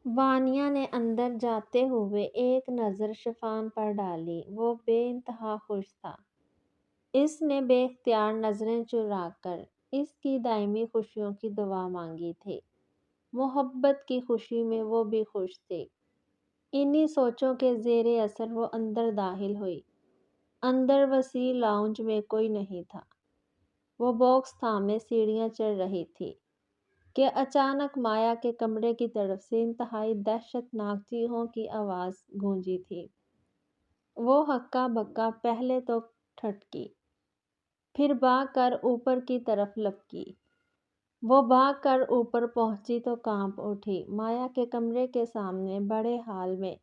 وانیا نے اندر جاتے ہوئے ایک نظر شفان پر ڈالی۔ وہ بے انتہا خوش تھا۔ اس نے بے اختیار نظریں چرا کر اس کی دائمی خوشیوں کی دعا مانگی تھی۔ محبت کی خوشی میں وہ بھی خوش تھی۔ انہی سوچوں کے زیر اثر وہ اندر داخل ہوئی۔ اندر وسیع لاؤنج میں کوئی نہیں تھا۔ وہ باکس تھامے سیڑھیاں چڑھ رہی تھی کہ اچانک مایا کے کمرے کی طرف سے انتہائی دہشت ناک چیخوں کی آواز گونجی تھی۔ وہ ہکا بکا پہلے تو ٹھٹکی، پھر بھاگ کر اوپر کی طرف لپکی۔ وہ بھاگ کر اوپر پہنچی تو کانپ اٹھی۔ مایا کے کمرے کے سامنے بڑے ہال میں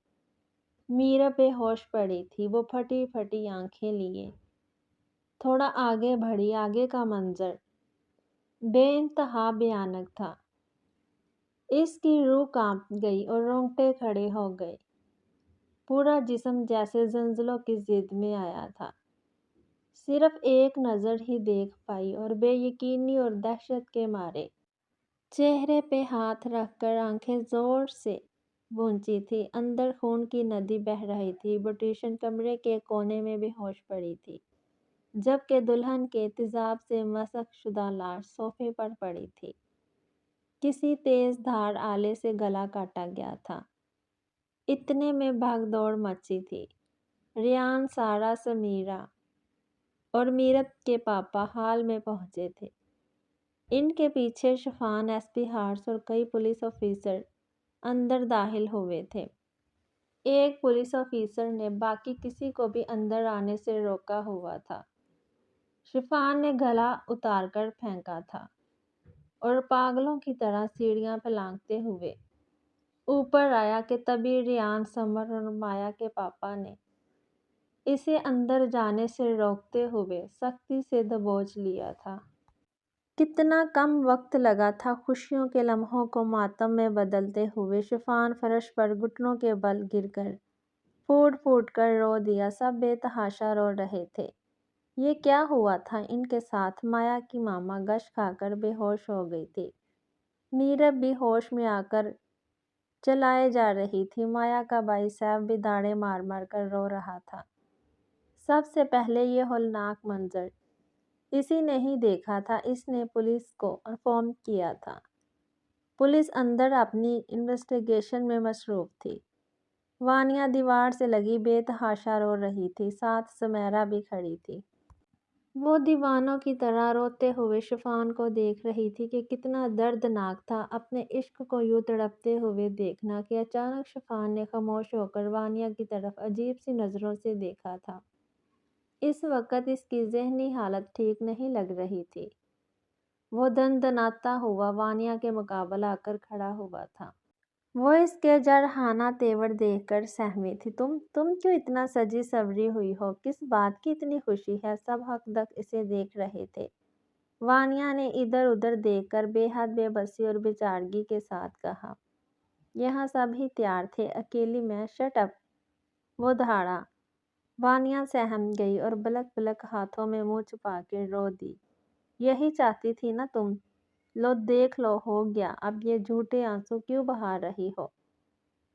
میرب بے ہوش پڑی تھی۔ وہ پھٹی پھٹی آنکھیں لیے تھوڑا آگے بڑھی۔ آگے کا منظر بے انتہا بھیانک تھا۔ اس کی روح کانپ گئی اور رونگٹے کھڑے ہو گئے۔ پورا جسم جیسے زلزلوں کی زد میں آیا تھا۔ صرف ایک نظر ہی دیکھ پائی اور بے یقینی اور دہشت کے مارے چہرے پہ ہاتھ رکھ کر آنکھیں زور سے بونچی تھی۔ اندر خون کی ندی بہہ رہی تھی۔ بیوٹیشن کمرے کے کونے میں بے ہوش پڑی تھی، جبکہ دلہن کے تیزاب سے مسخ شدہ لاش صوفے پر پڑی تھی۔ کسی تیز دھار آلے سے گلا کاٹا گیا تھا۔ اتنے میں بھگ دوڑ مچی تھی۔ ریان، سارا، سمیرہ اور میرب کے پاپا ہال میں پہنچے تھے۔ ان کے پیچھے شفان، ایس پی ہارس اور کئی پولیس آفیسر اندر داخل ہوئے تھے۔ ایک پولیس آفیسر نے باقی کسی کو بھی اندر آنے سے روکا ہوا تھا۔ شفان نے گلا اتار کر پھینکا تھا اور پاگلوں کی طرح سیڑھیاں پلانکتے ہوئے اوپر آیا کہ تبھی ریان، سمر اور مایا کے پاپا نے اسے اندر جانے سے روکتے ہوئے سختی سے دبوچ لیا تھا۔ کتنا کم وقت لگا تھا خوشیوں کے لمحوں کو ماتم میں بدلتے ہوئے۔ شفان فرش پر گھٹنوں کے بل گر کر پھوٹ پھوٹ کر رو دیا۔ سب بے تحاشا رو رہے تھے۔ یہ کیا ہوا تھا ان کے ساتھ؟ مایا کی ماما گش کھا کر بے ہوش ہو گئی تھی۔ میرب بھی ہوش میں آ کر چلائے جا رہی تھی۔ مایا کا بھائی سیف بھی داڑیں مار مار کر رو رہا تھا۔ سب سے پہلے یہ ہولناک منظر اسی نے ہی دیکھا تھا۔ اس نے پولیس کو انفارم کیا تھا۔ پولیس اندر اپنی انویسٹیگیشن میں مصروف تھی۔ وانیا دیوار سے لگی بے تحاشا رو رہی تھی۔ ساتھ سمیرہ بھی کھڑی تھی۔ وہ دیوانوں کی طرح روتے ہوئے شفان کو دیکھ رہی تھی کہ کتنا دردناک تھا اپنے عشق کو یوں تڑپتے ہوئے دیکھنا کہ اچانک شفان نے خاموش ہو کر وانیا کی طرف عجیب سی نظروں سے دیکھا تھا۔ اس وقت اس کی ذہنی حالت ٹھیک نہیں لگ رہی تھی۔ وہ دندناتا ہوا وانیا کے مقابل آ کر کھڑا ہوا تھا۔ وہ اس کے جرحانہ تیور دیکھ کر سہمی تھی۔ تم کیوں اتنا سجی سنوری ہوئی ہو؟ کس بات کی اتنی خوشی ہے؟ سب حق دک اسے دیکھ رہے تھے۔ وانیا نے ادھر ادھر دیکھ کر بے حد بے بسی اور بے چارگی کے ساتھ کہا۔ یہاں سب ہی تیار تھے، اکیلی میں؟ Shut up! وہ دھاڑا۔ وانیا سہم گئی اور بلک بلک ہاتھوں میں منہ چھپا کے رو دی۔ یہی چاہتی تھی نا تم؟ لو دیکھ لو، ہو گیا۔ اب یہ جھوٹے آنسو کیوں بہا رہی ہو؟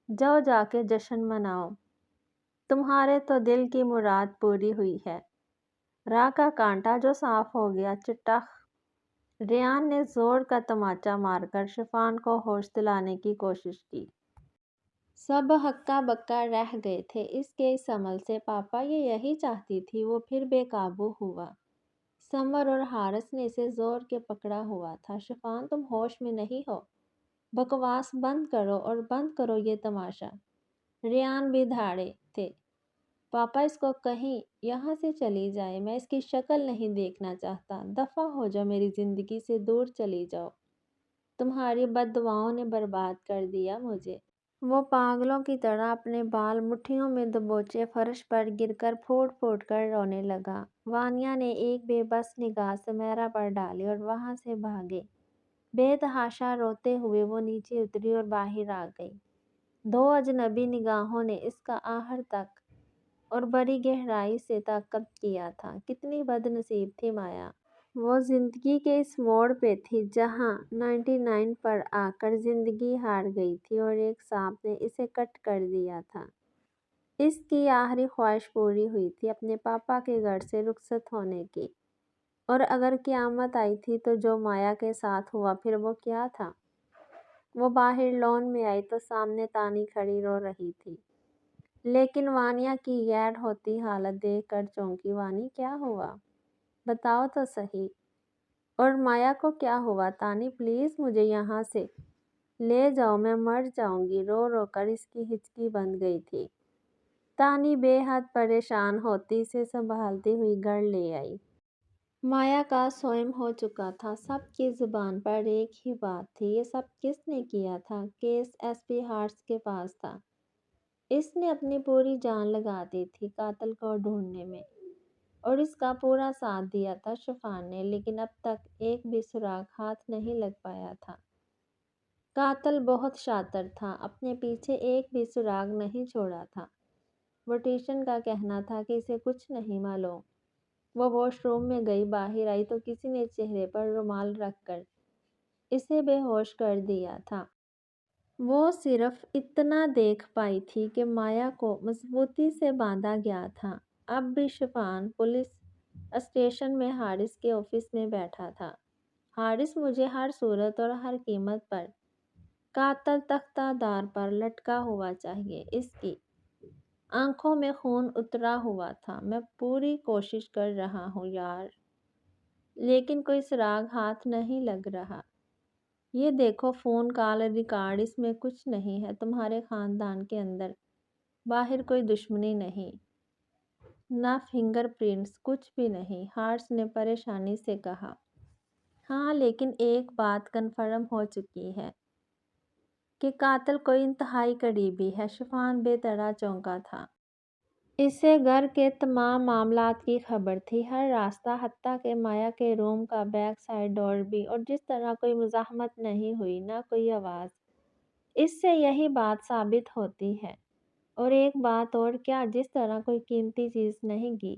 جاؤ جا کے جشن مناؤ۔ تمہارے تو دل کی مراد پوری ہوئی ہے۔ راہ کا کانٹا جو صاف ہو گیا۔ چٹخ! ریان نے زور کا تماچا مار کر شفان کو ہوش دلانے کی کوشش کی۔ سب ہکا بکا رہ گئے تھے اس کے اس عمل سے۔ پاپا یہ یہی چاہتی تھی؟ وہ پھر بے قابو ہوا۔ سمر اور ہارس نے اسے زور کے پکڑا ہوا تھا۔ شفان تم ہوش میں نہیں ہو؟ بکواس بند کرو اور بند کرو یہ تماشا۔ ریان بھی دھاڑے تھے۔ پاپا اس کو کہیں یہاں سے چلی جائے، میں اس کی شکل نہیں دیکھنا چاہتا۔ دفع ہو جاؤ، میری زندگی سے دور چلی جاؤ۔ تمہاری بد دعاؤں نے برباد کر دیا مجھے۔ وہ پاگلوں کی طرح اپنے بال مٹھیوں میں دبوچے فرش پر گر کر پھوٹ پھوٹ کر رونے لگا۔ وانیا نے ایک بے بس نگاہ سمیرہ پر ڈالی اور وہاں سے بھاگے بے تحاشا روتے ہوئے وہ نیچے اتری اور باہر آ گئی۔ دو اجنبی نگاہوں نے اس کا آخر تک اور بڑی گہرائی سے تعقب کیا تھا۔ کتنی بد نصیب تھی مایا۔ وہ زندگی کے اس موڑ پہ تھی جہاں 99 پر آ کر زندگی ہار گئی تھی اور ایک سانپ نے اسے کٹ کر دیا تھا۔ اس کی آخری خواہش پوری ہوئی تھی، اپنے پاپا کے گھر سے رخصت ہونے کی۔ اور اگر قیامت آئی تھی تو جو مایا کے ساتھ ہوا پھر وہ کیا تھا؟ وہ باہر لان میں آئی تو سامنے تانی کھڑی رو رہی تھی، لیکن وانیا کی غیر ہوتی حالت دیکھ کر چونکی۔ وانی، کیا ہوا؟ بتاؤ تو صحیح۔ اور مایا کو کیا ہوا؟ تانی پلیز مجھے یہاں سے لے جاؤ، میں مر جاؤں گی۔ رو رو کر اس کی ہچکی بند گئی تھی۔ تانی بے حد پریشان ہوتی اسے سنبھالتی ہوئی گھر لے آئی۔ مایا کا سوئم ہو چکا تھا۔ سب کی زبان پر ایک ہی بات تھی، یہ سب کس نے کیا تھا؟ کیس ایس پی ہارس کے پاس تھا۔ اس نے اپنی پوری جان لگا دی تھی قاتل کو ڈھونڈنے میں، اور اس کا پورا ساتھ دیا تھا شفان نے، لیکن اب تک ایک بھی سراغ ہاتھ نہیں لگ پایا تھا۔ قاتل بہت شاطر تھا، اپنے پیچھے ایک بھی سراغ نہیں چھوڑا تھا۔ بوٹیشن کا کہنا تھا کہ اسے کچھ نہیں معلوم۔ وہ واش روم میں گئی، باہر آئی تو کسی نے چہرے پر رومال رکھ کر اسے بے ہوش کر دیا تھا۔ وہ صرف اتنا دیکھ پائی تھی کہ مایا کو مضبوطی سے باندھا گیا تھا۔ اب بھی شفان پولیس اسٹیشن میں حارث کے آفس میں بیٹھا تھا۔ حارث، مجھے ہر صورت اور ہر قیمت پر قاتل تختہ دار پر لٹکا ہوا چاہیے۔ اس کی آنکھوں میں خون اترا ہوا تھا۔ میں پوری کوشش کر رہا ہوں یار، لیکن کوئی سراغ ہاتھ نہیں لگ رہا۔ یہ دیکھو فون کال ریکارڈ، اس میں کچھ نہیں ہے۔ تمہارے خاندان کے اندر باہر کوئی دشمنی نہیں، نہ فنگر پرنٹس، کچھ بھی نہیں، ہارس نے پریشانی سے کہا۔ ہاں، لیکن ایک بات کنفرم ہو چکی ہے کہ قاتل کوئی انتہائی قریبی ہے۔ شفان بے طرح چونکا تھا۔ اسے گھر کے تمام معاملات کی خبر تھی، ہر راستہ، حتیٰ کہ مایا کے روم کا بیک سائڈ ڈور بھی، اور جس طرح کوئی مزاحمت نہیں ہوئی، نہ کوئی آواز۔ اس سے یہی بات ثابت ہوتی ہے۔ اور ایک بات اور، کیا جس طرح کوئی قیمتی چیز نہیں گئی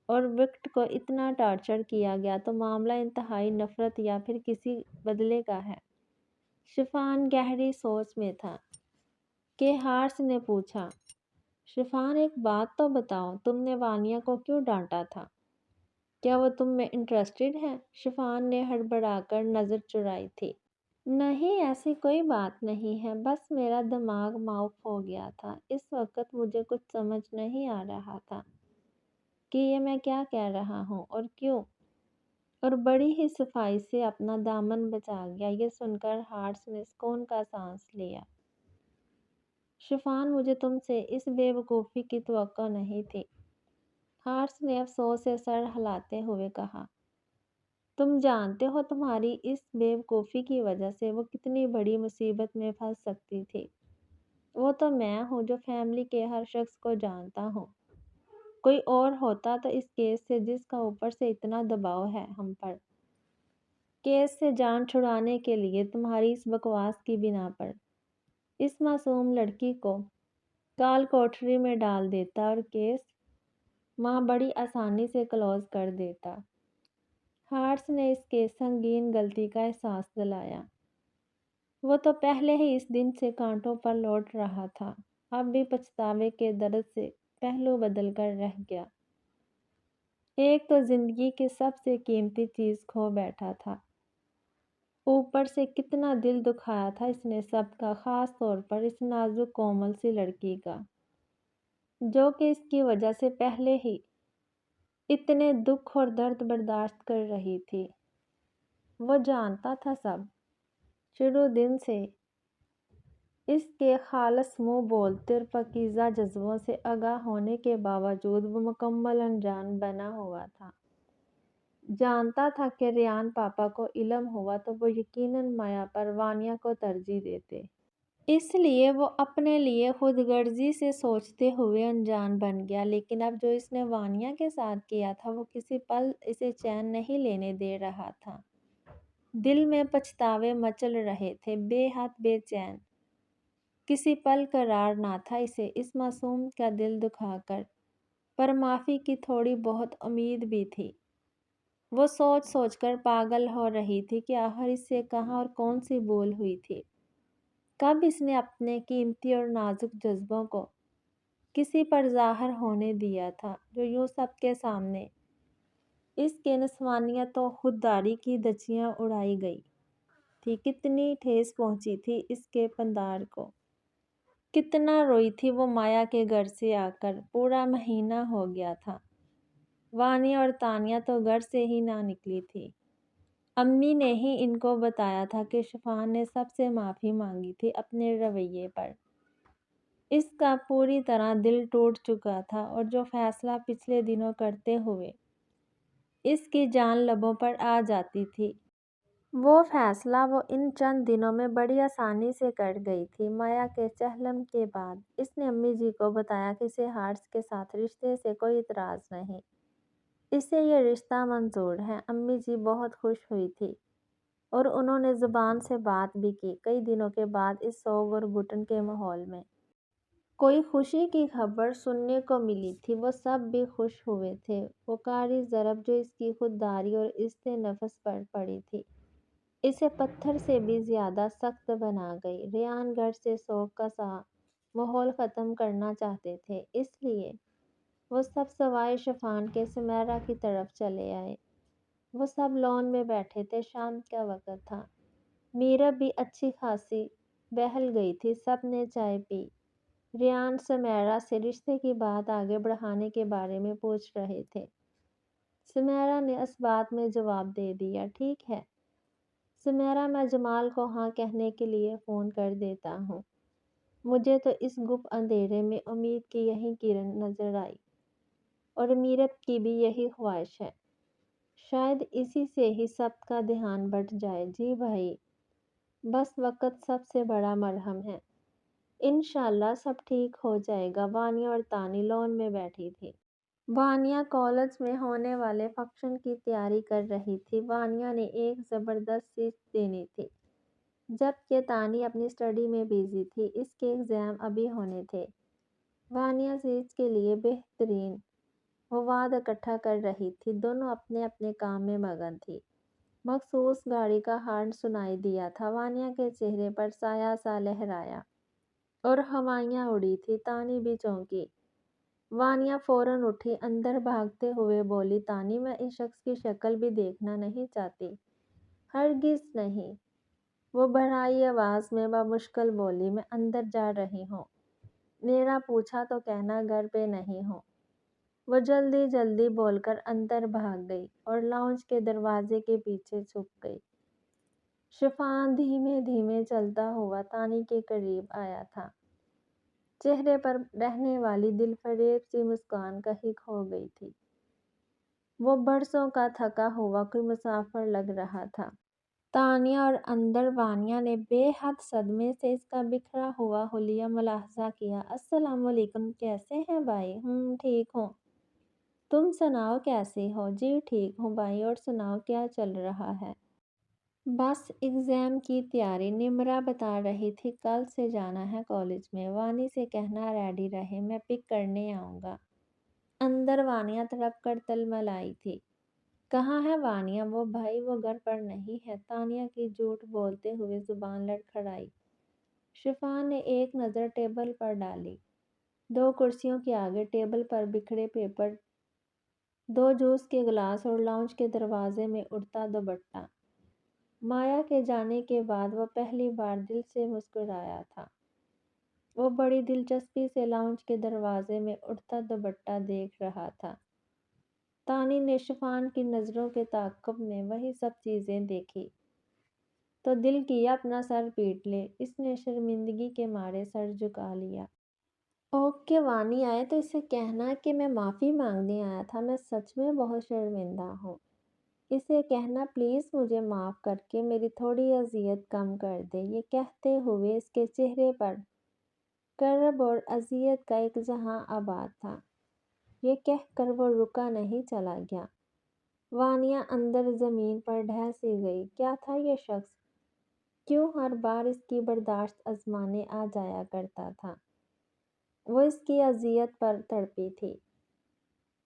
اور وکٹ کو اتنا ٹارچر کیا گیا تو معاملہ انتہائی نفرت یا پھر کسی بدلے کا ہے؟ شفان گہری سوچ میں تھا کہ ہارس نے پوچھا، شفان ایک بات تو بتاؤ، تم نے وانیا کو کیوں ڈانٹا تھا؟ کیا وہ تم میں انٹرسٹڈ ہے؟ شفان نے ہڑبڑا کر نظر چرائی تھی۔ نہیں، ایسی کوئی بات نہیں ہے، بس میرا دماغ معاف ہو گیا تھا۔ اس وقت مجھے کچھ سمجھ نہیں آ رہا تھا کہ یہ میں کیا کہہ رہا ہوں اور کیوں، اور بڑی ہی صفائی سے اپنا دامن بچا گیا۔ یہ سن کر ہارس نے سکون کا سانس لیا۔ شفان، مجھے تم سے اس بے وقوفی کی توقع نہیں تھی، ہارس نے افسوس سے سر ہلاتے ہوئے کہا۔ تم جانتے ہو تمہاری اس بے وقوفی کی وجہ سے وہ کتنی بڑی مصیبت میں پھنس سکتی تھی۔ وہ تو میں ہوں جو فیملی کے ہر شخص کو جانتا ہوں۔ کوئی اور ہوتا تو اس کیس سے، جس کا اوپر سے اتنا دباؤ ہے ہم پر، کیس سے جان چھڑانے کے لیے تمہاری اس بکواس کی بنا پر اس معصوم لڑکی کو کال کوٹری میں ڈال دیتا اور کیس وہاں بڑی آسانی سے کلوز کر دیتا۔ ہارس نے اس کے سنگین غلطی کا احساس دلایا۔ وہ تو پہلے ہی اس دن سے کانٹوں پر لوٹ رہا تھا، اب بھی پچھتاوے کے درد سے پہلو بدل کر رہ گیا۔ ایک تو زندگی کی سب سے قیمتی چیز کھو بیٹھا تھا، اوپر سے کتنا دل دکھایا تھا اس نے سب کا، خاص طور پر اس نازک کومل سی لڑکی کا، جو کہ اس کی وجہ سے پہلے ہی اتنے دکھ اور درد برداشت کر رہی تھی۔ وہ جانتا تھا سب، شروع دن سے اس کے خالص منہ بولتے اور پاکیزہ جذبوں سے آگاہ ہونے کے باوجود وہ مکمل انجان بنا ہوا تھا۔ جانتا تھا کہ ریان پاپا کو علم ہوا تو وہ یقیناً مایا پر وانیا کو ترجیح دیتے۔ اس لیے وہ اپنے لیے خود غرضی سے سوچتے ہوئے انجان بن گیا، لیکن اب جو اس نے وانیا کے ساتھ کیا تھا وہ کسی پل اسے چین نہیں لینے دے رہا تھا۔ دل میں پچھتاوے مچل رہے تھے، بے حد بے چین، کسی پل قرار نہ تھا اسے اس معصوم کا دل دکھا کر، پر معافی کی تھوڑی بہت امید بھی تھی۔ وہ سوچ سوچ کر پاگل ہو رہی تھی کہ آخر اس سے کہاں اور کون سی بھول ہوئی تھی۔ کب اس نے اپنے قیمتی اور نازک جذبوں کو کسی پر ظاہر ہونے دیا تھا جو یوں سب کے سامنے اس کے نسوانیت و خودداری کی دھجیاں اڑائی گئی تھی۔ کتنی ٹھیس پہنچی تھی اس کے پندار کو، کتنا روئی تھی وہ مایا کے گھر سے آ کر۔ پورا مہینہ ہو گیا تھا، وانیہ اور تانیہ تو گھر سے ہی نہ نکلی تھی۔ امی نے ہی ان کو بتایا تھا کہ شفان نے سب سے معافی مانگی تھی اپنے رویے پر۔ اس کا پوری طرح دل ٹوٹ چکا تھا اور جو فیصلہ پچھلے دنوں کرتے ہوئے اس کی جان لبوں پر آ جاتی تھی، وہ فیصلہ وہ ان چند دنوں میں بڑی آسانی سے کر گئی تھی۔ مایا کے چہلم کے بعد اس نے امی جی کو بتایا کہ اسے ہارس کے ساتھ رشتے سے کوئی اعتراض نہیں، اسے یہ رشتہ منظور ہے۔ امی جی بہت خوش ہوئی تھی اور انہوں نے زبان سے بات بھی کی۔ کئی دنوں کے بعد اس سوگ اور گھٹن کے ماحول میں کوئی خوشی کی خبر سننے کو ملی تھی۔ وہ سب بھی خوش ہوئے تھے۔ وہ کاری ضرب جو اس کی خودداری اور عزت نفس پر پڑی تھی اسے پتھر سے بھی زیادہ سخت بنا گئی۔ ریان گھر سے سوگ کا سا ماحول ختم کرنا چاہتے تھے، اس لیے وہ سب سوائے شفان کے سمیرا کی طرف چلے آئے۔ وہ سب لان میں بیٹھے تھے، شام کا وقت تھا۔ میرب بھی اچھی خاصی بہل گئی تھی۔ سب نے چائے پی۔ ریان سمیرا سے رشتے کی بات آگے بڑھانے کے بارے میں پوچھ رہے تھے۔ سمیرا نے اس بات میں جواب دے دیا، ٹھیک ہے سمیرا، میں جمال کو ہاں کہنے کے لیے فون کر دیتا ہوں۔ مجھے تو اس گپ اندھیرے میں امید کی یہی کرن نظر آئی اور میرب کی بھی یہی خواہش ہے، شاید اسی سے ہی سب کا دھیان بٹ جائے۔ جی بھائی، بس وقت سب سے بڑا مرہم ہے، انشاءاللہ سب ٹھیک ہو جائے گا۔ وانیہ اور تانی لان میں بیٹھی تھی۔ وانیہ کالج میں ہونے والے فنکشن کی تیاری کر رہی تھی۔ وانیہ نے ایک زبردست اسپیچ دینی تھی جبکہ تانی اپنی اسٹڈی میں بزی تھی، اس کے ایگزام ابھی ہونے تھے۔ وانیہ اسپیچ کے لیے بہترین مواد اکٹھا کر رہی تھی، دونوں اپنے اپنے کام میں مگن تھی۔ مخصوص گاڑی کا ہارن سنائی دیا تھا، وانیہ کے چہرے پر سایہ سا لہرایا اور ہوائیاں اڑی تھی۔ تانی بھی چونکی۔ وانیہ فوراً اٹھی، اندر بھاگتے ہوئے بولی، تانی میں اس شخص کی شکل بھی دیکھنا نہیں چاہتی، ہرگز نہیں۔ وہ بڑھائی آواز میں بمشکل بولی، میں اندر جا رہی ہوں، میرا پوچھا تو کہنا گھر پہ نہیں ہوں۔ وہ جلدی جلدی بول کر اندر بھاگ گئی اور لاؤنج کے دروازے کے پیچھے چھپ گئی۔ شفان دھیمے دھیمے چلتا ہوا تانی کے قریب آیا تھا، چہرے پر رہنے والی دل فریب سی مسکان کہیں کھو گئی تھی۔ وہ برسوں کا تھکا ہوا کوئی مسافر لگ رہا تھا۔ تانیہ اور اندر وانیہ نے بے حد صدمے سے اس کا بکھرا ہوا حلیہ ملاحظہ کیا۔ السلام علیکم، کیسے ہیں بھائی؟ ٹھیک ہوں، تم سناؤ کیسے ہو؟ جی ٹھیک ہوں بھائی، اور سناؤ کیا چل رہا ہے؟ بس ایگزام کی تیاری، نمرا بتا رہی تھی کل سے جانا ہے کالج میں، وانی سے کہنا ریڈی رہے، میں پک کرنے آؤں گا۔ اندر وانیہ تڑپ کر تلملائی تھی۔ کہاں ہے وانیہ؟ وہ بھائی وہ گھر پر نہیں ہے، تانیہ کی جھوٹ بولتے ہوئے زبان لڑکھڑائی۔ شفان نے ایک نظر ٹیبل پر ڈالی، دو کرسیوں کے آگے ٹیبل پر بکھرے پیپر، دو جوس کے گلاس اور لاؤنج کے دروازے میں اڑتا دوپٹہ۔ مایا کے جانے کے بعد وہ پہلی بار دل سے مسکرایا تھا۔ وہ بڑی دلچسپی سے لاؤنج کے دروازے میں اڑتا دوپٹہ دیکھ رہا تھا۔ تانی نے شفان کی نظروں کے تعاقب میں وہی سب چیزیں دیکھی تو دل کیا اپنا سر پیٹ لے۔ اس نے شرمندگی کے مارے سر جھکا لیا۔ اوکے وانی آئے تو اسے کہنا کہ میں معافی مانگنے آیا تھا، میں سچ میں بہت شرمندہ ہوں۔ اسے کہنا پلیز مجھے معاف کر کے میری تھوڑی اذیت کم کر دے۔ یہ کہتے ہوئے اس کے چہرے پر کرب اور اذیت کا ایک جہاں آباد تھا۔ یہ کہہ کر وہ رکا نہیں، چلا گیا۔ وانیہ اندر زمین پر ڈھہ سی گئی۔ کیا تھا یہ شخص؟ کیوں ہر بار اس کی برداشت آزمانے آ جایا کرتا تھا؟ وہ اس کی اذیت پر تڑپی تھی،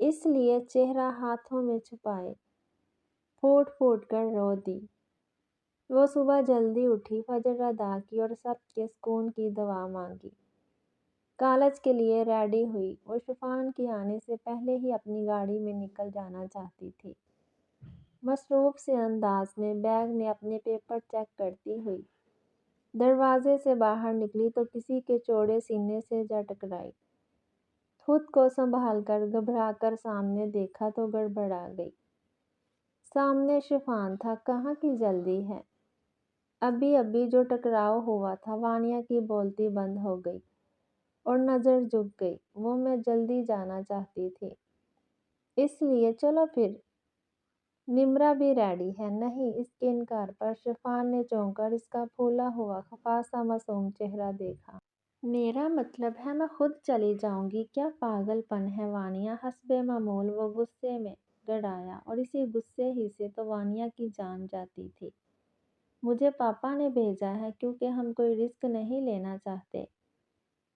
اس لیے چہرہ ہاتھوں میں چھپائے پھوٹ پھوٹ کر رو دی۔ وہ صبح جلدی اٹھی، فجر ادا کی اور سب کے سکون کی دعا مانگی۔ کالج کے لیے ریڈی ہوئی۔ وہ شفان کے آنے سے پہلے ہی اپنی گاڑی میں نکل جانا چاہتی تھی۔ مصروف سے انداز میں بیگ میں اپنے پیپر چیک کرتی ہوئی دروازے سے باہر نکلی تو کسی کے چوڑے سینے سے جا ٹکرائی۔ خود کو سنبھال کر گھبرا کر سامنے دیکھا تو گڑبڑا گئی۔ سامنے شفان تھا۔ کہاں کی جلدی ہے؟ ابھی جو ٹکراؤ ہوا تھا، وانیا کی بولتی بند ہو گئی اور نظر جھک گئی۔ وہ میں جلدی جانا چاہتی تھی، اس لیے چلو پھر۔ نمرا بھی ریڈی ہے؟ نہیں۔ اس کے انکار پر شفان نے چونک کر اس کا پھولا ہوا خفا سا معصوم چہرہ دیکھا۔ میرا مطلب ہے میں خود چلی جاؤں گی۔ کیا پاگل پن ہے وانیا؟ حسب معمول وہ غصے میں گڑایا اور اسی غصے ہی سے تو وانیا کی جان جاتی تھی۔ مجھے پاپا نے بھیجا ہے کیونکہ ہم کوئی رسک نہیں لینا چاہتے۔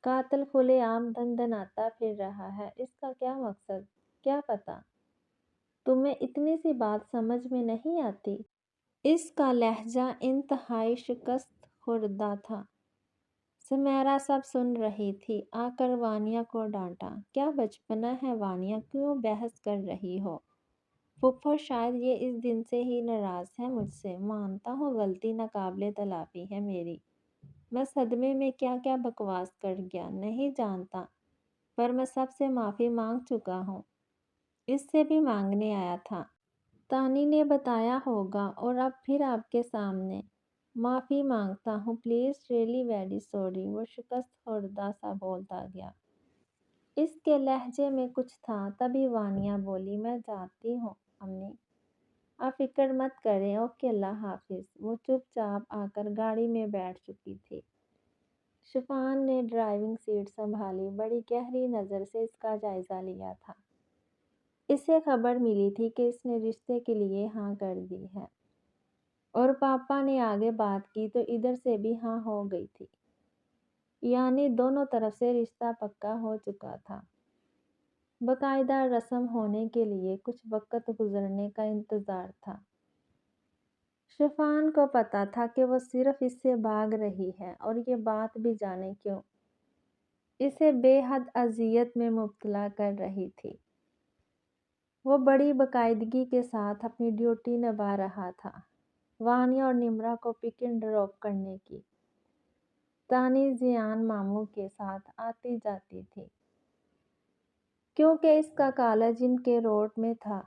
قاتل کھلے عام دندناتا پھر رہا ہے، اس کا کیا مقصد؟ کیا پتا؟ تمہیں اتنی سی بات سمجھ میں نہیں آتی؟ اس کا لہجہ انتہائی شکست خوردہ تھا۔ سمیرا سب سن رہی تھی۔ آ کر وانیا کو ڈانٹا۔ کیا بچپنا ہے وانیا، کیوں بحث کر رہی ہو؟ پھپھو شاید یہ اس دن سے ہی ناراض ہے مجھ سے۔ مانتا ہوں غلطی ناقابل تلافی ہے میری۔ میں صدمے میں کیا کیا بکواس کر گیا نہیں جانتا، پر میں سب سے معافی مانگ چکا ہوں۔ اس سے بھی مانگنے آیا تھا۔ تانی نے بتایا ہوگا اور اب پھر آپ کے سامنے معافی مانگتا ہوں۔ پلیز ریئلی ویری سوری، وہ شکست خوردہ سا بولتا گیا۔ اس کے لہجے میں کچھ تھا۔ تبھی وانیا بولی، میں جاتی ہوں امی، آپ فکر مت کریں۔ اوکے، اللہ حافظ۔ وہ چپ چاپ آ کر گاڑی میں بیٹھ چکی تھی۔ شفان نے ڈرائیونگ سیٹ سنبھالی، بڑی گہری نظر سے اس کا جائزہ لیا تھا۔ اسے خبر ملی تھی کہ اس نے رشتے کے لیے ہاں کر دی ہے اور پاپا نے آگے بات کی تو ادھر سے بھی ہاں ہو گئی تھی، یعنی دونوں طرف سے رشتہ پکا ہو چکا تھا۔ باقاعدہ رسم ہونے کے لیے کچھ وقت گزرنے کا انتظار تھا۔ شفان کو پتا تھا کہ وہ صرف اس سے بھاگ رہی ہے اور یہ بات بھی جانے کیوں اسے بے حد اذیت میں مبتلا کر رہی تھی۔ وہ بڑی باقاعدگی کے ساتھ اپنی ڈیوٹی نبھا رہا تھا، وانیا اور نمرا کو پک اینڈ ڈراپ کرنے کی۔ تانی زیان ماموں کے ساتھ آتی جاتی تھی کیونکہ اس کا کالج ان کے روڈ میں تھا۔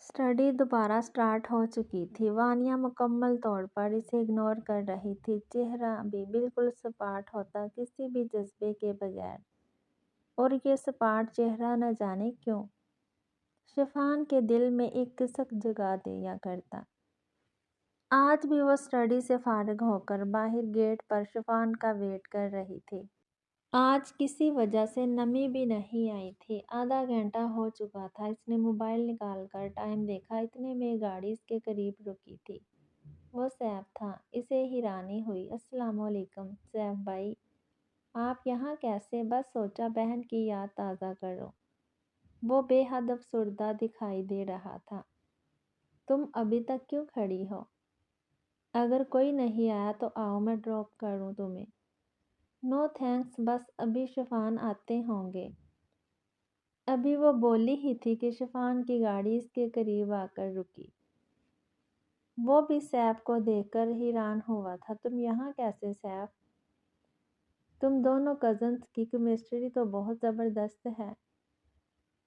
اسٹڈی دوبارہ سٹارٹ ہو چکی تھی۔ وانیا مکمل طور پر اسے اگنور کر رہی تھی، چہرہ بھی بالکل سپاٹ ہوتا کسی بھی جذبے کے بغیر، اور یہ سپاٹ چہرہ نہ جانے کیوں شفان کے دل میں ایک کسک جگا دیا کرتا۔ آج بھی وہ اسٹڈی سے فارغ ہو کر باہر گیٹ پر شفان کا ویٹ کر رہی تھی۔ آج کسی وجہ سے نمی بھی نہیں آئی تھی۔ آدھا گھنٹہ ہو چکا تھا۔ اس نے موبائل نکال کر ٹائم دیکھا، اتنے میں گاڑی اس کے قریب رکی تھی۔ وہ سیف تھا۔ اسے حیرانی ہوئی۔ السلام علیکم سیف بھائی، آپ یہاں کیسے؟ بس سوچا بہن کی یاد تازہ کروں۔ وہ بے حد افسردہ دکھائی دے رہا تھا۔ تم ابھی تک کیوں کھڑی ہو؟ اگر کوئی نہیں آیا تو آؤ میں ڈراپ کروں تمہیں۔ نو تھینکس، بس ابھی شفان آتے ہوں گے۔ ابھی وہ بولی ہی تھی کہ شفان کی گاڑی اس کے قریب آ کر رکی۔ وہ بھی سیف کو دیکھ کر حیران ہوا تھا۔ تم یہاں کیسے سیف؟ تم دونوں کزنز کی کیمسٹری تو بہت زبردست ہے۔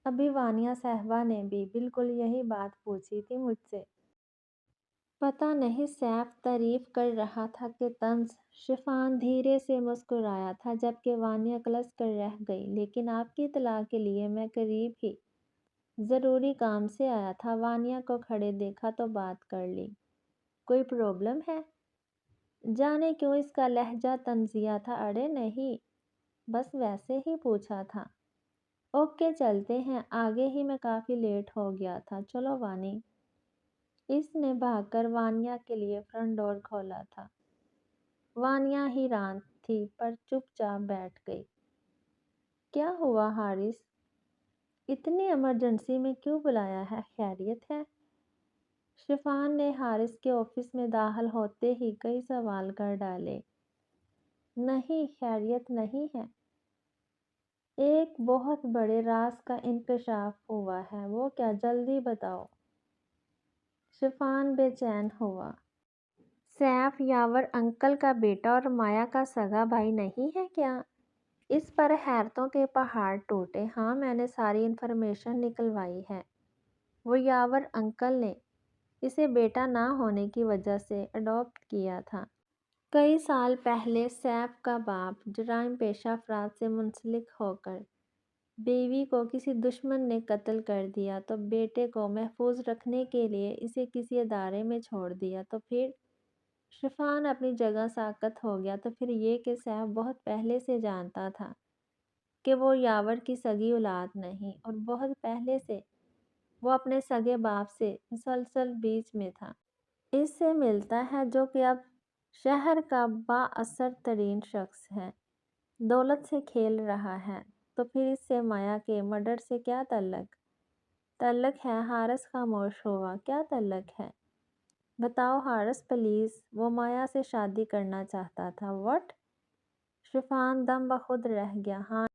ابھی وانیا صاحبہ نے بھی بالکل یہی بات پوچھی تھی مجھ سے۔ پتہ نہیں سیف تعریف کر رہا تھا کہ طنز؟ شفان دھیرے سے مسکرایا تھا جبکہ وانیا کلس کر رہ گئی۔ لیکن آپ کی اطلاع کے لیے میں قریب ہی ضروری کام سے آیا تھا۔ وانیا کو کھڑے دیکھا تو بات کر لی۔ کوئی پرابلم ہے؟ جانے کیوں اس کا لہجہ طنزیہ تھا۔ اڑے نہیں، بس ویسے ہی پوچھا تھا۔ اوکے چلتے ہیں، آگے ہی میں کافی لیٹ ہو گیا تھا۔ چلو وانی۔ اس نے بھاگ کر وانیا کے لیے فرنٹ ڈور کھولا تھا۔ وانیا حیران تھی پر چپ چاپ بیٹھ گئی۔ کیا ہوا حارث؟ اتنی ایمرجنسی میں کیوں بلایا ہے؟ خیریت ہے؟ شفان نے حارث کے آفس میں داخل ہوتے ہی کئی سوال کر ڈالے۔ نہیں، خیریت نہیں ہے۔ ایک بہت بڑے راز کا انکشاف ہوا ہے۔ وہ کیا؟ جلدی بتاؤ۔ شفان بے چین ہوا۔ سیف یاور انکل کا بیٹا اور مایا کا سگا بھائی نہیں ہے کیا؟ اس پر حیرتوں کے پہاڑ ٹوٹے۔ ہاں، میں نے ساری انفارمیشن نکلوائی ہے۔ وہ یاور انکل نے اسے بیٹا نہ ہونے کی وجہ سے اڈاپٹ کیا تھا۔ کئی سال پہلے سیف کا باپ جرائم پیشہ افراد سے منسلک ہو کر بیوی کو کسی دشمن نے قتل کر دیا تو بیٹے کو محفوظ رکھنے کے لیے اسے کسی ادارے میں چھوڑ دیا۔ تو پھر شفان اپنی جگہ ساکت ہو گیا۔ تو پھر یہ کہ سیف بہت پہلے سے جانتا تھا کہ وہ یاور کی سگی اولاد نہیں، اور بہت پہلے سے وہ اپنے سگے باپ سے مسلسل بیچ میں تھا۔ اس سے ملتا ہے جو کہ اب شہر کا با اثر ترین شخص ہے، دولت سے کھیل رہا ہے۔ تو پھر اس سے مایا کے مرڈر سے کیا تعلق؟ تعلق ہے۔ حارث خاموش ہوا۔ کیا تعلق ہے؟ بتاؤ حارث پلیز۔ وہ مایا سے شادی کرنا چاہتا تھا۔ واٹ؟ شفان دم بخود رہ گیا۔ ہاں،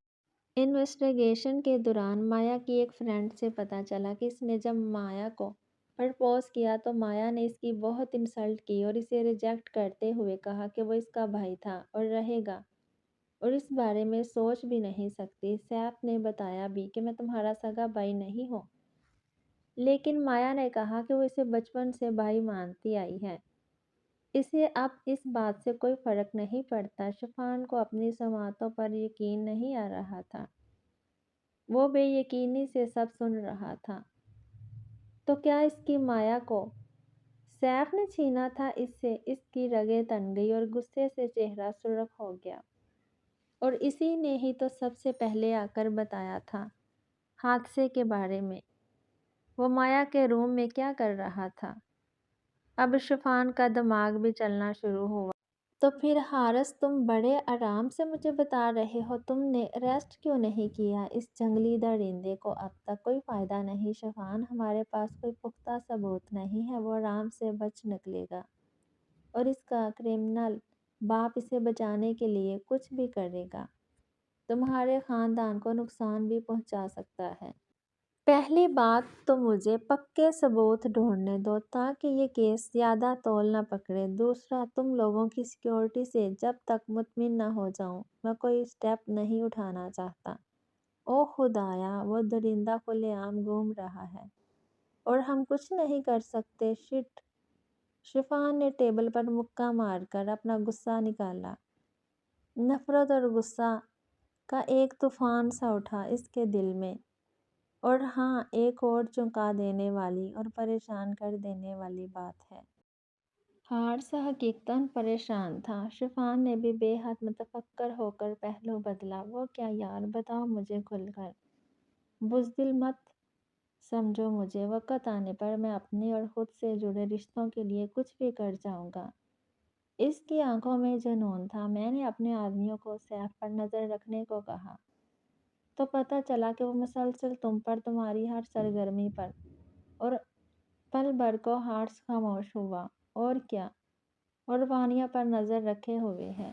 انویسٹیگیشن کے دوران مایا کی ایک فرینڈ سے پتہ چلا کہ اس نے جب مایا کو پرپوز کیا تو مایا نے اس کی بہت انسلٹ کی اور اسے ریجیکٹ کرتے ہوئے کہا کہ وہ اس کا بھائی تھا اور رہے گا، اور اس بارے میں سوچ بھی نہیں سکتی۔ سیف نے بتایا بھی کہ میں تمہارا سگا بھائی نہیں ہوں، لیکن مایا نے کہا کہ وہ اسے بچپن سے بھائی مانتی آئی ہے۔ اسے اب اس بات سے کوئی فرق نہیں پڑتا۔ شفان کو اپنی سماعتوں پر یقین نہیں آ رہا تھا۔ وہ بے یقینی سے سب سن رہا تھا۔ تو کیا اس کی مایا کو سیف نے چھینا تھا اس سے؟ اس کی رگیں تن گئی اور غصے سے چہرہ سرخ ہو گیا۔ اور اسی نے ہی تو سب سے پہلے آ کر بتایا تھا حادثے کے بارے میں۔ وہ مایا کے روم میں کیا کر رہا تھا؟ اب شفان کا دماغ بھی چلنا شروع ہوا۔ تو پھر حارث تم بڑے آرام سے مجھے بتا رہے ہو، تم نے اریسٹ کیوں نہیں کیا اس جنگلی درندے کو؟ اب تک کوئی فائدہ نہیں شفان، ہمارے پاس کوئی پختہ ثبوت نہیں ہے۔ وہ آرام سے بچ نکلے گا اور اس کا کرمنل باپ اسے بچانے کے لیے کچھ بھی کرے گا، تمہارے خاندان کو نقصان بھی پہنچا سکتا ہے۔ پہلی بات تو مجھے پکے ثبوت ڈھونڈنے دو تاکہ یہ کیس زیادہ طول نہ پکڑے۔ دوسرا، تم لوگوں کی سیکیورٹی سے جب تک مطمئن نہ ہو جاؤں میں کوئی اسٹیپ نہیں اٹھانا چاہتا۔ او خدایا، وہ درندہ کھلے عام گھوم رہا ہے اور ہم کچھ نہیں کر سکتے۔ شٹ! شفان نے ٹیبل پر مکہ مار کر اپنا غصہ نکالا۔ نفرت اور غصہ کا ایک طوفان سا اٹھا اس کے دل میں۔ اور ہاں، ایک اور چونکا دینے والی اور پریشان کر دینے والی بات ہے۔ حارث حقیقتاً پریشان تھا۔ شفان نے بھی بے حد متفکر ہو کر پہلو بدلا۔ وہ کیا یار؟ بتاؤ مجھے کھل کر۔ بزدل مت سمجھو مجھے، وقت آنے پر میں اپنے اور خود سے جڑے رشتوں کے لیے کچھ بھی کر جاؤں گا۔ اس کی آنکھوں میں جنون تھا۔ میں نے اپنے آدمیوں کو سیف پر نظر رکھنے کو کہا تو پتہ چلا کہ وہ مسلسل تم پر، تمہاری ہر سرگرمی پر، اور پل بھر کو حارث خاموش ہوا۔ اور کیا؟ اور وانیہ پر نظر رکھے ہوئے ہے۔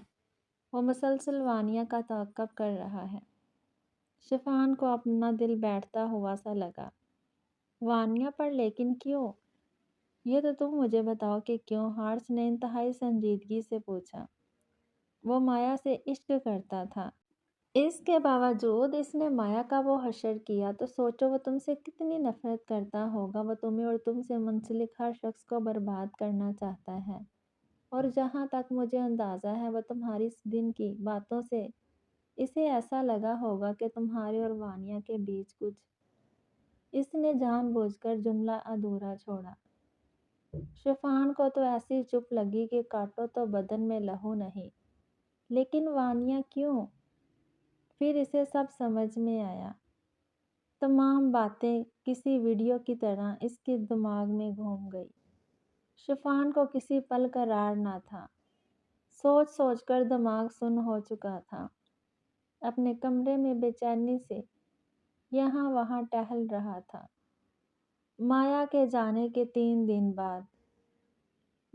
وہ مسلسل وانیہ کا تعاقب کر رہا ہے۔ شفان کو اپنا دل بیٹھتا ہوا سا لگا۔ وانیہ پر؟ لیکن کیوں؟ یہ تو تم مجھے بتاؤ کہ کیوں؟ حارث نے انتہائی سنجیدگی سے پوچھا۔ وہ مایا سے عشق کرتا تھا۔ اس کے باوجود اس نے مایا کا وہ حشر کیا، تو سوچو وہ تم سے کتنی نفرت کرتا ہوگا۔ وہ تمہیں اور تم سے منسلک ہر شخص کو برباد کرنا چاہتا ہے، اور جہاں تک مجھے اندازہ ہے وہ تمہاری اس دن کی باتوں سے اسے ایسا لگا ہوگا کہ تمہارے اور وانیہ کے بیچ کچھ۔ اس نے جان بوجھ کر جملہ ادھورا چھوڑا۔ شفان کو تو ایسی چپ لگی کہ کاٹو تو بدن میں لہو نہیں۔ لیکن وانیہ کیوں؟ پھر اسے سب سمجھ میں آیا۔ تمام باتیں کسی ویڈیو کی طرح اس کے دماغ میں گھوم گئی۔ شفان کو کسی پل قرار نہ تھا۔ سوچ سوچ کر دماغ سن ہو چکا تھا۔ اپنے کمرے میں بے چینی سے یہاں وہاں ٹہل رہا تھا۔ مایا کے جانے کے 3 دن بعد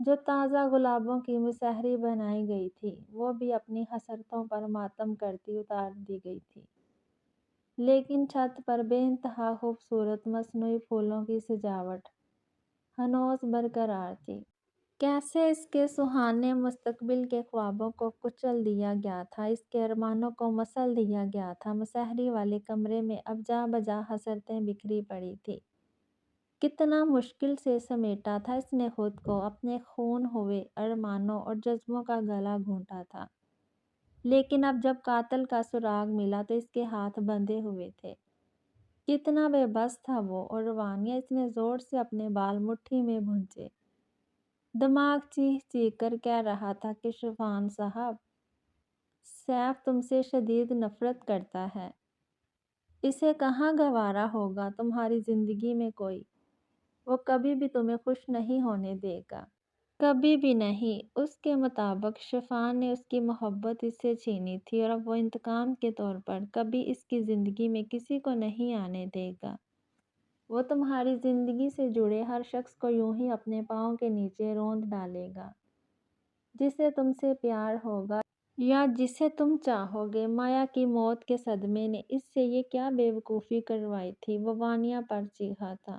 جو تازہ گلابوں کی مسحری بنائی گئی تھی وہ بھی اپنی حسرتوں پر ماتم کرتی اتار دی گئی تھی، لیکن چھت پر بے انتہا خوبصورت مصنوعی پھولوں کی سجاوٹ ہنوز برقرار تھی۔ کیسے اس کے سہانے مستقبل کے خوابوں کو کچل دیا گیا تھا، اس کے ارمانوں کو مسل دیا گیا تھا۔ مسحری والے کمرے میں اب جا بجا حسرتیں بکھری پڑی تھی۔ کتنا مشکل سے سمیٹا تھا اس نے خود کو، اپنے خون ہوئے ارمانوں اور جذبوں کا گلا گھونٹا تھا، لیکن اب جب قاتل کا سراغ ملا تو اس کے ہاتھ بندھے ہوئے تھے۔ کتنا بے بس تھا وہ، اور روانیہ اس نے زور سے اپنے بال مٹھی میں بھونچے۔ دماغ چیخ چیخ کر کہہ رہا تھا کہ شفان صاحب، سیف تم سے شدید نفرت کرتا ہے، اسے کہاں گوارا ہوگا تمہاری زندگی میں کوئی، وہ کبھی بھی تمہیں خوش نہیں ہونے دے گا، کبھی بھی نہیں۔ اس کے مطابق شفان نے اس کی محبت اس سے چھینی تھی، اور اب وہ انتقام کے طور پر کبھی اس کی زندگی میں کسی کو نہیں آنے دے گا۔ وہ تمہاری زندگی سے جڑے ہر شخص کو یوں ہی اپنے پاؤں کے نیچے روند ڈالے گا، جسے تم سے پیار ہوگا یا جسے تم چاہو گے۔ مایا کی موت کے صدمے نے اس سے یہ کیا بے وقوفی کروائی تھی، وہ وانیہ پر چیخا تھا،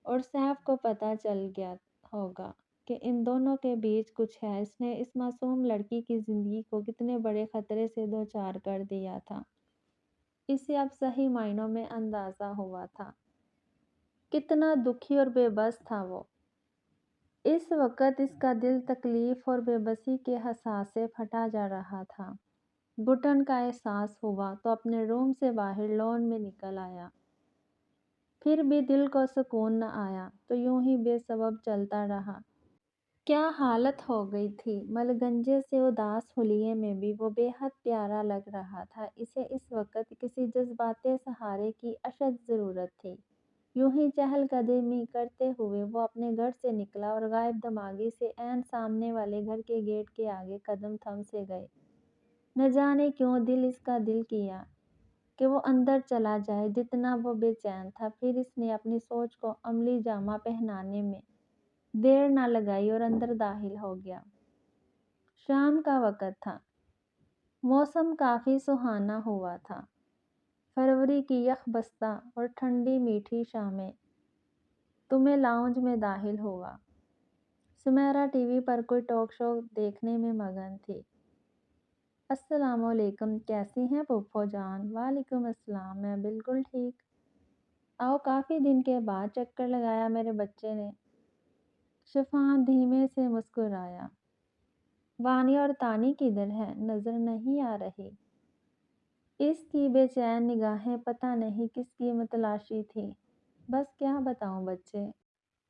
اور سیف کو پتہ چل گیا ہوگا کہ ان دونوں کے بیچ کچھ ہے۔ اس نے اس معصوم لڑکی کی زندگی کو کتنے بڑے خطرے سے دوچار کر دیا تھا، اسے اب صحیح معنوں میں اندازہ ہوا تھا۔ کتنا دکھی اور بے بس تھا وہ۔ اس وقت اس کا دل تکلیف اور بے بسی کے احساس سے پھٹا جا رہا تھا۔ گھٹن کا احساس ہوا تو اپنے روم سے باہر لان میں نکل آیا۔ پھر بھی دل کو سکون نہ آیا تو یوں ہی بے سبب چلتا رہا۔ کیا حالت ہو گئی تھی، ملگنجے سے اداس حلیے میں بھی وہ بے حد پیارا لگ رہا تھا۔ اسے اس وقت کسی جذباتی سہارے کی اشد ضرورت تھی۔ یوں ہی چہل قدمی کرتے ہوئے وہ اپنے گھر سے نکلا اور غائب دماغی سے عین سامنے والے گھر کے گیٹ کے آگے قدم تھم سے گئے۔ نہ جانے کیوں اس کا دل کیا کہ وہ اندر چلا جائے، جتنا وہ بے چین تھا۔ پھر اس نے اپنی سوچ کو عملی جامہ پہنانے میں دیر نہ لگائی اور اندر داخل ہو گیا۔ شام کا وقت تھا، موسم کافی سہانا ہوا تھا۔ فروری کی یخ بستہ اور ٹھنڈی میٹھی شامیں۔ تمہیں لاؤنج میں داخل ہوا۔ سمیرا ٹی وی پر کوئی ٹاک شو دیکھنے میں مگن تھی۔ السلام علیکم، کیسی ہیں پھپھو جان؟ وعلیکم السلام، میں بالکل ٹھیک۔ آؤ، کافی دن کے بعد چکر لگایا میرے بچے نے۔ شفان دھیمے سے مسکرایا۔ وانیہ اور تانی کدھر ہیں؟ نظر نہیں آ رہی۔ اس کی بے چین نگاہیں پتہ نہیں کس کی متلاشی تھی۔ بس کیا بتاؤں بچے،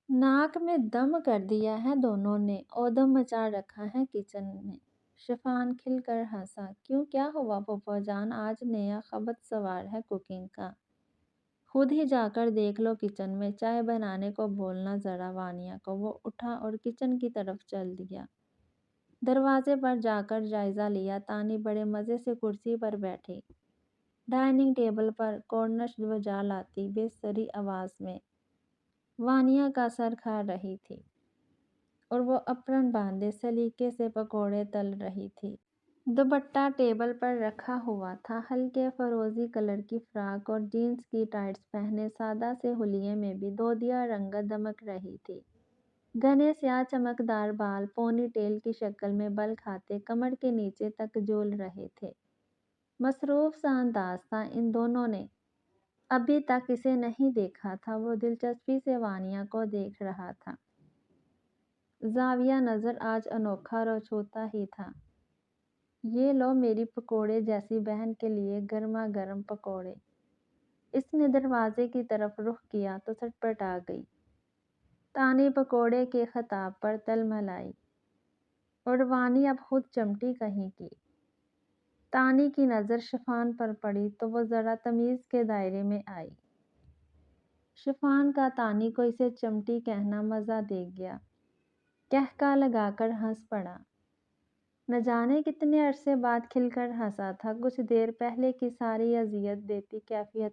ناک میں دم کر دیا ہے دونوں نے، اودم مچا رکھا ہے کچن میں۔ شفان کھل کر ہنسا۔ کیوں، کیا ہوا پھپھو جان؟ آج نیا خبت سوار ہے کوکنگ کا، خود ہی جا کر دیکھ لو کچن میں، چائے بنانے کو بولنا ذرا وانیہ کو۔ وہ اٹھا اور کچن کی طرف چل دیا۔ دروازے پر جا کر جائزہ لیا۔ تانی بڑے مزے سے کرسی پر بیٹھی، ڈائننگ ٹیبل پر کورنش بجا لاتی بے سری آواز میں وانیہ کا سر کھا رہی تھی، اور وہ اپرن باندھے سلیقے سے پکوڑے تل رہی تھی۔ دوپٹہ ٹیبل پر رکھا ہوا تھا۔ ہلکے فروزی کلر کی فراک اور جینس کی ٹائٹس پہنے سادہ سے حلیے میں بھی دودیا رنگت دمک رہی تھی۔ گھنے سیاہ چمکدار بال پونی ٹیل کی شکل میں بل کھاتے کمر کے نیچے تک جھول رہے تھے۔ مصروف سا انداز تھا ان دونوں نے ابھی تک اسے نہیں دیکھا تھا۔ وہ دلچسپی سے وانیہ کو دیکھ رہا تھا۔ زاویہ نظر آج انوکھا اور اچھوتا ہی تھا۔ یہ لو میری پکوڑے جیسی بہن کے لیے گرما گرم پکوڑے۔ اس نے دروازے کی طرف رخ کیا تو سٹپٹا گئی۔ تانی پکوڑے کے خطاب پر تلمل آئی، اور وانی اب خود چمٹی کہیں کی۔ تانی کی نظر شفان پر پڑی تو وہ ذرا تمیز کے دائرے میں آئی۔ شفان کا تانی کو اسے چمٹی کہنا مزہ دے گیا، قہقہ لگا کر ہنس پڑا۔ نہ جانے کتنے عرصے بعد کھل کر ہنسا تھا۔ کچھ دیر پہلے کی ساری اذیت دیتی کیفیت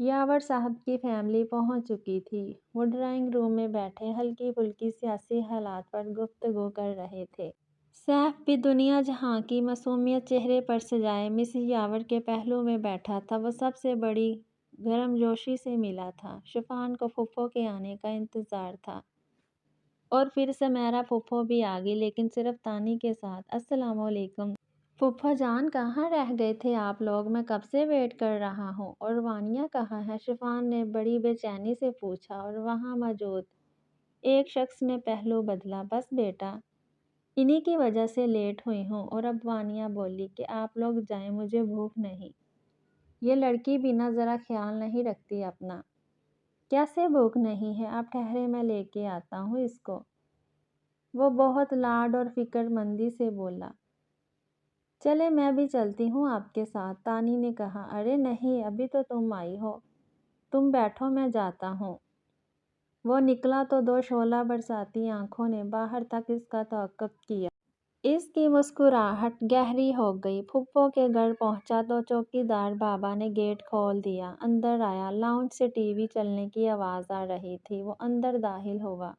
یاور صاحب کی فیملی پہنچ چکی تھی۔ وہ ڈرائنگ روم میں بیٹھے ہلکی پھلکی سیاسی حالات پر گفتگو کر رہے تھے۔ سیف بھی دنیا جہاں کی معصومیت چہرے پر سجائے مسز یاور کے پہلو میں بیٹھا تھا۔ وہ سب سے بڑی گرم جوشی سے ملا تھا۔ شفان کو پھپھو کے آنے کا انتظار تھا اور پھر سمیرا پھپھو بھی آ گئی، لیکن صرف تانی کے ساتھ۔ السلام علیکم پھپھو جان، کہاں رہ گئے تھے آپ لوگ؟ میں کب سے ویٹ کر رہا ہوں۔ اور وانیا کہاں ہے؟ شفان نے بڑی بے چینی سے پوچھا اور وہاں موجود ایک شخص نے پہلو بدلا۔ بس بیٹا، انہی کی وجہ سے لیٹ ہوئی ہوں۔ اور اب وانیا بولی کہ آپ لوگ جائیں، مجھے بھوک نہیں۔ یہ لڑکی بھی نہ ذرا خیال نہیں رکھتی اپنا۔ کیسے بھوک نہیں ہے؟ آپ ٹھہرے، میں لے کے آتا ہوں اس کو۔ وہ بہت لاڈ اور فکر مندی سے بولا۔ چلے میں بھی چلتی ہوں آپ کے ساتھ، تانی نے کہا۔ ارے نہیں، ابھی تو تم آئی ہو، تم بیٹھو، میں جاتا ہوں۔ وہ نکلا تو دو شعلہ برساتی آنکھوں نے باہر تک اس کا تعاقب کیا۔ اس کی مسکراہٹ گہری ہو گئی۔ پھپھو کے گھر پہنچا تو چوکیدار بابا نے گیٹ کھول دیا۔ اندر آیا۔ لاؤنج سے ٹی وی چلنے کی آواز آ رہی تھی۔ وہ اندر داخل ہوا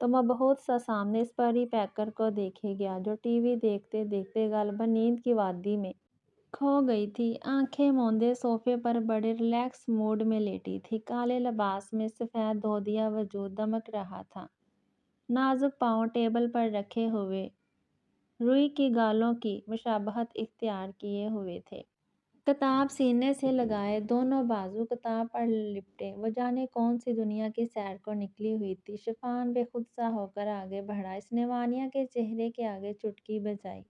تو مبہوت سا سامنے اس پری پیکر کو دیکھے گیا جو ٹی وی دیکھتے دیکھتے غالباً نیند کی وادی میں کھو گئی تھی۔ آنکھیں موندے صوفے پر بڑے ریلیکس موڈ میں لیٹی تھی۔ کالے لباس میں سفید دھودیا وجود دمک رہا تھا۔ نازک پاؤں ٹیبل پر رکھے ہوئے روئی کی گالوں کی مشابہت اختیار کیے ہوئے تھے۔ کتاب سینے سے لگائے، دونوں بازو کتاب پر لپٹے، وہ جانے کون سی دنیا کی سیر کو نکلی ہوئی تھی۔ شفان بے خود سا ہو کر آگے بڑھا۔ اس نے وانیا کے چہرے کے آگے چٹکی بجائی۔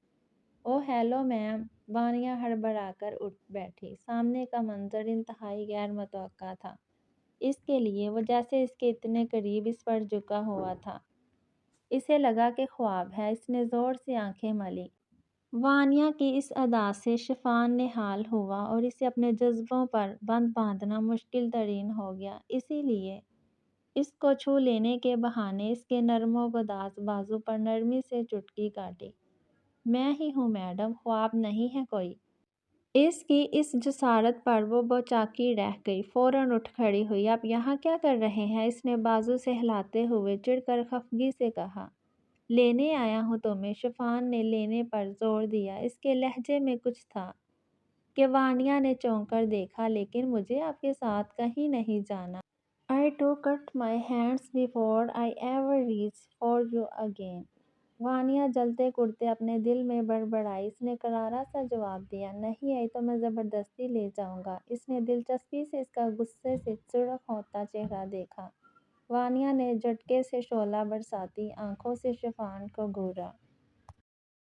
اوہ ہیلو میم۔ وانیا ہڑبڑا کر اٹھ بیٹھی۔ سامنے کا منظر انتہائی غیر متوقع تھا اس کے لیے۔ وہ جیسے اس کے اتنے قریب اس پر جھکا ہوا تھا۔ اسے لگا کہ خواب ہے۔ اس نے زور سے آنکھیں ملیں۔ وانیا کی اس ادا سے شفان نہال ہوا اور اسے اپنے جذبوں پر بند باندھنا مشکل ترین ہو گیا۔ اسی لیے اس کو چھو لینے کے بہانے اس کے نرم و گداز بازو پر نرمی سے چٹکی کاٹی۔ میں ہی ہوں میڈم، خواب نہیں ہے کوئی۔ اس کی اس جسارت پر وہ بوچاکی رہ گئی۔ فوراً اٹھ کھڑی ہوئی۔ آپ یہاں کیا کر رہے ہیں؟ اس نے بازو سے ہلاتے ہوئے چڑھ کر خفگی سے کہا۔ لینے آیا ہوں تمہیں۔ شفان نے لینے پر زور دیا۔ اس کے لہجے میں کچھ تھا کہ وانیا نے چونک کر دیکھا۔ لیکن مجھے آپ کے ساتھ کہیں نہیں جانا۔ I to cut my hands before I ever reach for you again۔ وانیا جلتے کرتے اپنے دل میں بڑبڑائی۔ اس نے کرارا سا جواب دیا۔ نہیں آئی تو میں زبردستی لے جاؤں گا۔ اس نے دلچسپی سے اس کا غصے سے سرخ ہوتا چہرہ دیکھا۔ وانیا نے جھٹکے سے شعلہ برساتی آنکھوں سے شفان کو گھورا۔